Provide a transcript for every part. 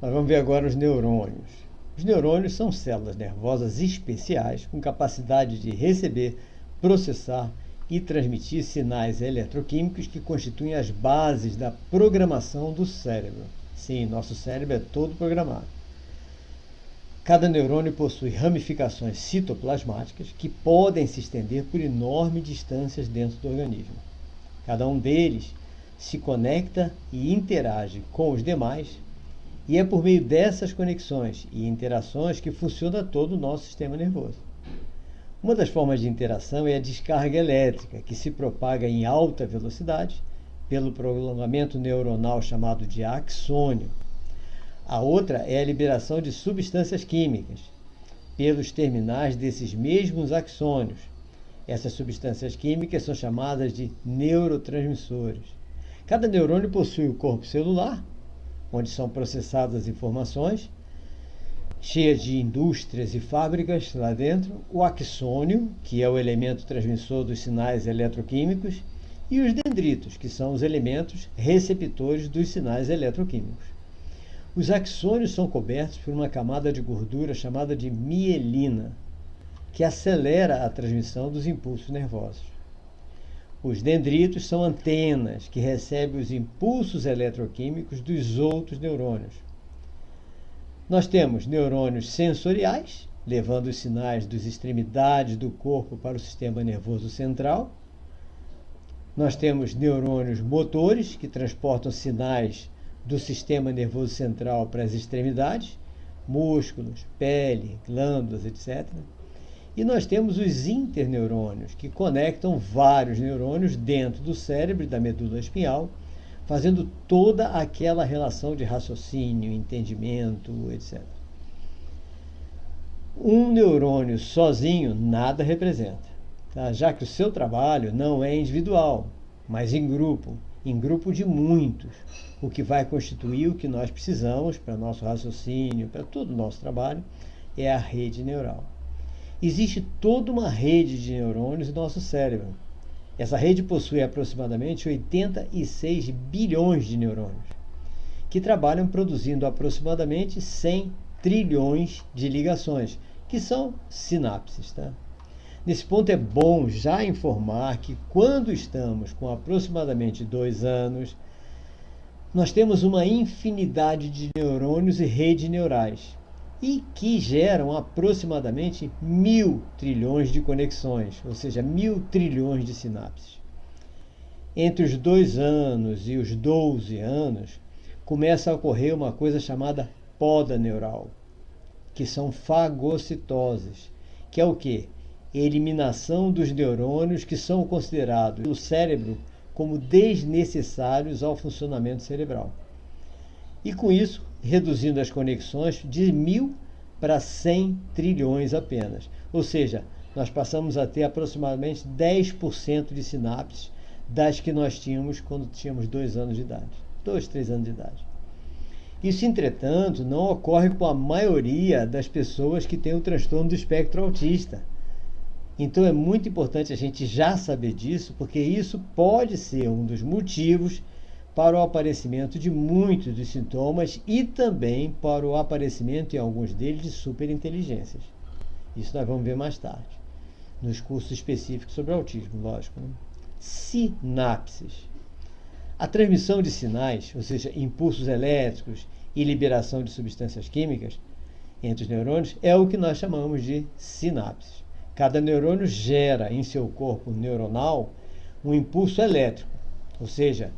Nós vamos ver agora os neurônios. Os neurônios são células nervosas especiais com capacidade de receber, processar e transmitir sinais eletroquímicos que constituem as bases da programação do cérebro. Sim, nosso cérebro é todo programado. Cada neurônio possui ramificações citoplasmáticas que podem se estender por enormes distâncias dentro do organismo. Cada um deles se conecta e interage com os demais, e é por meio dessas conexões e interações que funciona todo o nosso sistema nervoso. Uma das formas de interação é a descarga elétrica, que se propaga em alta velocidade pelo prolongamento neuronal chamado de axônio. A outra é a liberação de substâncias químicas pelos terminais desses mesmos axônios. Essas substâncias químicas são chamadas de neurotransmissores. Cada neurônio possui o corpo celular, onde são processadas as informações, cheia de indústrias e fábricas lá dentro, o axônio, que é o elemento transmissor dos sinais eletroquímicos, e os dendritos, que são os elementos receptores dos sinais eletroquímicos. Os axônios são cobertos por uma camada de gordura chamada de mielina, que acelera a transmissão dos impulsos nervosos. Os dendritos são antenas que recebem os impulsos eletroquímicos dos outros neurônios. Nós temos neurônios sensoriais, levando os sinais das extremidades do corpo para o sistema nervoso central. Nós temos neurônios motores, que transportam sinais do sistema nervoso central para as extremidades, músculos, pele, glândulas, etc. E nós temos os interneurônios, que conectam vários neurônios dentro do cérebro e da medula espinhal, fazendo toda aquela relação de raciocínio, entendimento, etc. Um neurônio sozinho nada representa, tá? Já que o seu trabalho não é individual, mas em grupo de muitos, o que vai constituir o que nós precisamos para nosso raciocínio, para todo o nosso trabalho, é a rede neural. Existe toda uma rede de neurônios em nosso cérebro. Essa rede possui aproximadamente 86 bilhões de neurônios, que trabalham produzindo aproximadamente 100 trilhões de ligações, que são sinapses, tá? Nesse ponto é bom já informar que quando estamos com aproximadamente 2 anos, nós temos uma infinidade de neurônios e redes neurais, e que geram aproximadamente 1.000 trilhões de conexões, ou seja, 1.000 trilhões de sinapses. Entre os 2 anos e os 12 anos, começa a ocorrer uma coisa chamada poda neural, que são fagocitoses, que é o quê? Eliminação dos neurônios que são considerados pelo cérebro como desnecessários ao funcionamento cerebral. E com isso, reduzindo as conexões de 1.000 para 100 trilhões apenas. Ou seja, nós passamos a ter aproximadamente 10% de sinapses das que nós tínhamos quando tínhamos 2 anos de idade. 2, 3 anos de idade. Isso, entretanto, não ocorre com a maioria das pessoas que têm o transtorno do espectro autista. Então é muito importante a gente já saber disso, porque isso pode ser um dos motivos para o aparecimento de muitos dos sintomas e também para o aparecimento em alguns deles de superinteligências. Isso nós vamos ver mais tarde, nos cursos específicos sobre autismo, lógico, né? Sinapses. A transmissão de sinais, ou seja, impulsos elétricos e liberação de substâncias químicas entre os neurônios, é o que nós chamamos de sinapses. Cada neurônio gera em seu corpo neuronal um impulso elétrico, ou seja,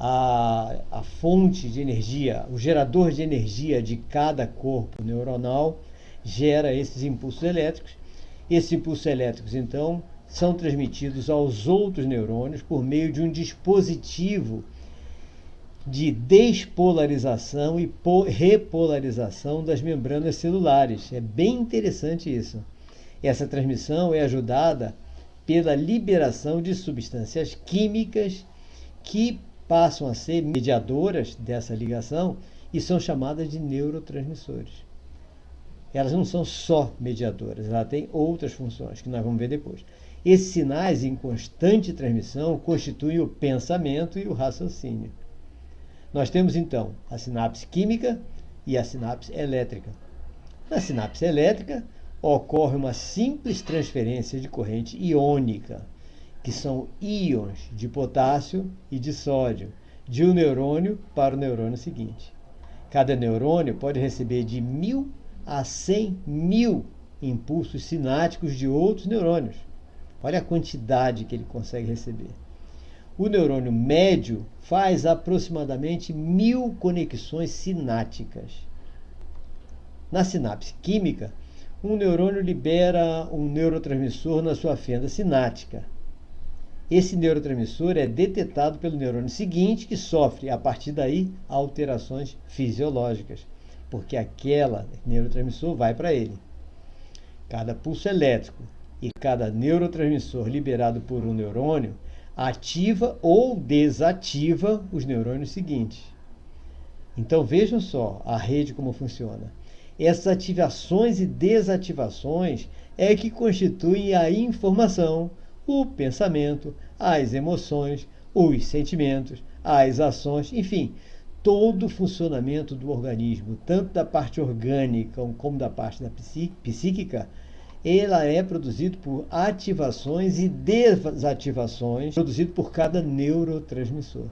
a fonte de energia, o gerador de energia de cada corpo neuronal gera esses impulsos elétricos. Esses impulsos elétricos, então, são transmitidos aos outros neurônios por meio de um dispositivo de despolarização e repolarização das membranas celulares. É bem interessante isso. Essa transmissão é ajudada pela liberação de substâncias químicas que passam a ser mediadoras dessa ligação e são chamadas de neurotransmissores. Elas não são só mediadoras, elas têm outras funções que nós vamos ver depois. Esses sinais em constante transmissão constituem o pensamento e o raciocínio. Nós temos então a sinapse química, e a sinapse elétrica. Na sinapse elétrica, ocorre uma simples transferência de corrente iônica, que são íons de potássio e de sódio, de um neurônio para o neurônio seguinte. Cada neurônio pode receber de 1.000 a 100.000 impulsos sinápticos de outros neurônios. Olha a quantidade que ele consegue receber. O neurônio médio faz aproximadamente 1.000 conexões sinápticas. Na sinapse química, um neurônio libera um neurotransmissor na sua fenda sináptica. Esse neurotransmissor é detetado pelo neurônio seguinte, que sofre, a partir daí, alterações fisiológicas, porque aquele neurotransmissor vai para ele. Cada pulso elétrico e cada neurotransmissor liberado por um neurônio ativa ou desativa os neurônios seguintes. Então vejam só a rede como funciona. Essas ativações e desativações é que constituem a informação, o pensamento, as emoções, os sentimentos, as ações, enfim, todo o funcionamento do organismo, tanto da parte orgânica como da parte da psíquica, ela é produzido por ativações e desativações, produzido por cada neurotransmissor.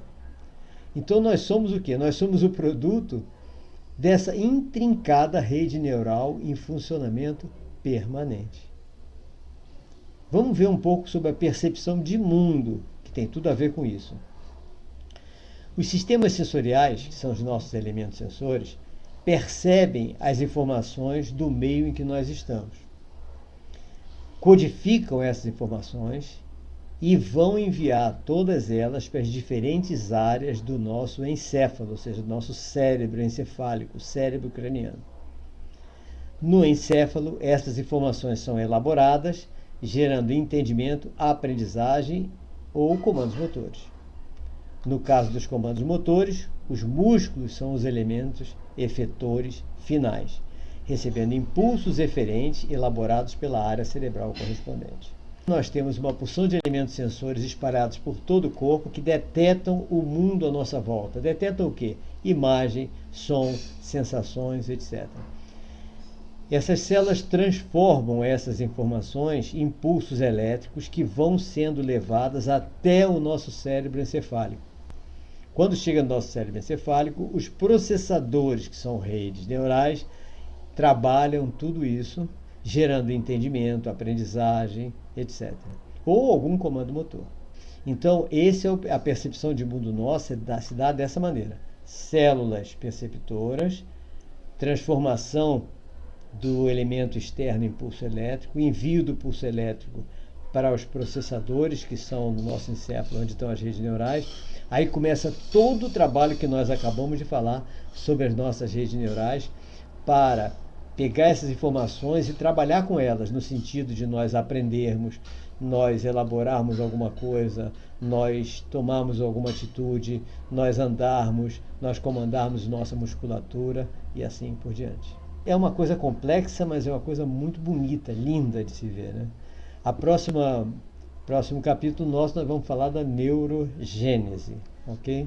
Então nós somos o quê? Nós somos o produto dessa intrincada rede neural em funcionamento permanente. Vamos ver um pouco sobre a percepção de mundo, que tem tudo a ver com isso. Os sistemas sensoriais, que são os nossos elementos sensores, percebem as informações do meio em que nós estamos. Codificam essas informações e vão enviar todas elas para as diferentes áreas do nosso encéfalo, ou seja, do nosso cérebro encefálico, cérebro craniano. No encéfalo, essas informações são elaboradas, gerando entendimento, aprendizagem ou comandos motores. No caso dos comandos motores, os músculos são os elementos efetores finais, recebendo impulsos eferentes elaborados pela área cerebral correspondente. Nós temos uma porção de elementos sensores espalhados por todo o corpo que detetam o mundo à nossa volta. Detetam o quê? Imagem, som, sensações, etc. Essas células transformam essas informações em impulsos elétricos que vão sendo levadas até o nosso cérebro encefálico. Quando chega no nosso cérebro encefálico, os processadores, que são redes neurais, trabalham tudo isso, gerando entendimento, aprendizagem, etc. Ou algum comando motor. Então, a percepção de mundo nossa se dá dessa maneira. Células perceptoras, transformação do elemento externo em pulso elétrico, envio do pulso elétrico para os processadores, que são no nosso encéfalo, onde estão as redes neurais. Aí começa todo o trabalho que nós acabamos de falar sobre as nossas redes neurais, para pegar essas informações e trabalhar com elas, no sentido de nós aprendermos, nós elaborarmos alguma coisa, nós tomarmos alguma atitude, nós andarmos, nós comandarmos nossa musculatura e assim por diante. É uma coisa complexa, mas é uma coisa muito bonita, linda de se ver, né? Próximo capítulo nosso nós vamos falar da neurogênese, ok?